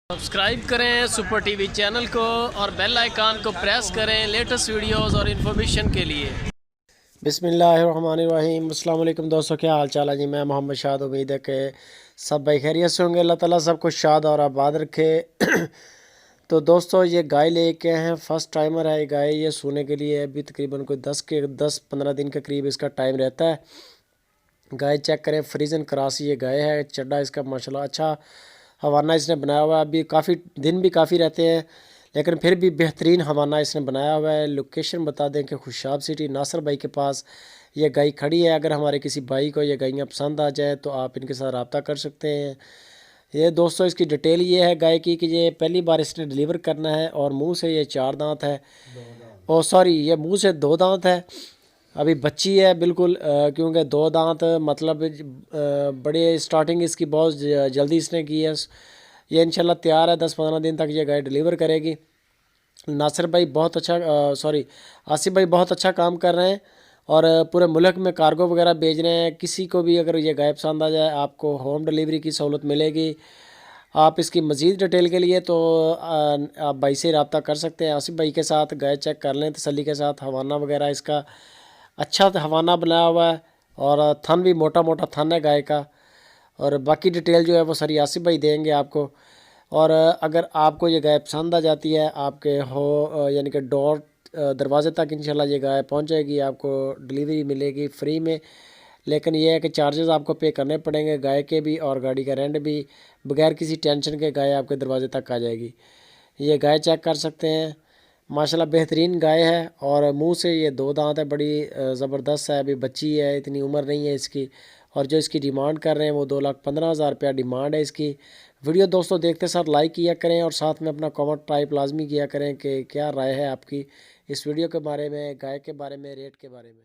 Subscribe کریں super T V channel کو اور بیل آئیکن کو پریس کریں لیٹسٹ ویڈیوز اور انفارمیشن کے لیے۔ بسم اللہ الرحمن الرحیم۔ السلام علیکم دوستو، کیا حال چال ہے جی؟ میں محمد شاد، امید ہے کہ سب بھائی خیریت سے ہوں گے۔ اللہ تعالیٰ سب کو شاد اور آباد رکھے۔ تو دوستو یہ گائے لے کے ہیں، فرسٹ ٹائمر ہے یہ گائے، یہ سونے کے لیے ابھی تقریباً کوئی 10-15 دن کے قریب اس کا ٹائم رہتا ہے۔ گائے چیک کریں، فریزن کراس یہ گائے ہے، چڈا اس کا ماشاءاللہ اچھا حوانہ اس نے بنایا ہوا ہے۔ ابھی کافی دن بھی کافی رہتے ہیں لیکن پھر بھی بہترین حوانہ اس نے بنایا ہوا ہے۔ لوکیشن بتا دیں کہ خوشاب سٹی ناصر بھائی کے پاس یہ گائے کھڑی ہے۔ اگر ہمارے کسی بھائی کو یہ گائیاں پسند آ جائے تو آپ ان کے ساتھ رابطہ کر سکتے ہیں۔ یہ دوستو اس کی ڈیٹیل یہ ہے گائے کی کہ یہ پہلی بار اس نے ڈیلیور کرنا ہے اور منہ سے یہ 4 دانت ہے، یہ منہ سے 2 دانت ہے۔ ابھی بچی ہے بالکل، کیونکہ 2 دانت مطلب بڑے سٹارٹنگ اس کی بہت جلدی اس نے کی ہے۔ یہ انشاءاللہ تیار ہے، 10-15 دن تک یہ گائے ڈیلیور کرے گی۔ ناصر بھائی بہت اچھا آصف بھائی بہت اچھا کام کر رہے ہیں اور پورے ملک میں کارگو وغیرہ بھیج رہے ہیں۔ کسی کو بھی اگر یہ گائے پسند آ جائے آپ کو ہوم ڈیلیوری کی سہولت ملے گی۔ آپ اس کی مزید ڈیٹیل کے لیے تو آپ بھائی سے رابطہ کر سکتے ہیں، آصف بھائی کے ساتھ گائے چیک کر لیں تسلی کے ساتھ۔ حوانہ وغیرہ اس کا اچھا حوانہ بنایا ہوا ہے اور تھن بھی موٹا موٹا تھن ہے گائے کا، اور باقی ڈیٹیل جو ہے وہ ساری آصف بھائی دیں گے آپ کو۔ اور اگر آپ کو یہ گائے پسند آ جاتی ہے آپ کے یعنی کہ ڈور دروازے تک انشاءاللہ یہ گائے پہنچ جائے گی، آپ کو ڈیلیوری ملے گی فری میں، لیکن یہ ہے کہ چارجز آپ کو پے کرنے پڑیں گے، گائے کے بھی اور گاڑی کا رینٹ بھی۔ بغیر کسی ٹینشن کے گائے آپ کے دروازے تک آ جائے گی۔ یہ گائے چیک کر سکتے ہیں، ماشاءاللہ بہترین گائے ہے اور منہ سے یہ 2 دانت ہے، بڑی زبردست ہے۔ ابھی بچی ہے، اتنی عمر نہیں ہے اس کی، اور جو اس کی ڈیمانڈ کر رہے ہیں وہ 2,15,000 روپیہ ڈیمانڈ ہے اس کی۔ ویڈیو دوستوں دیکھتے ساتھ لائک کیا کریں اور ساتھ میں اپنا کامنٹ ٹائپ لازمی کیا کریں کہ کیا رائے ہے آپ کی اس ویڈیو کے بارے میں، گائے کے بارے میں، ریٹ کے بارے میں۔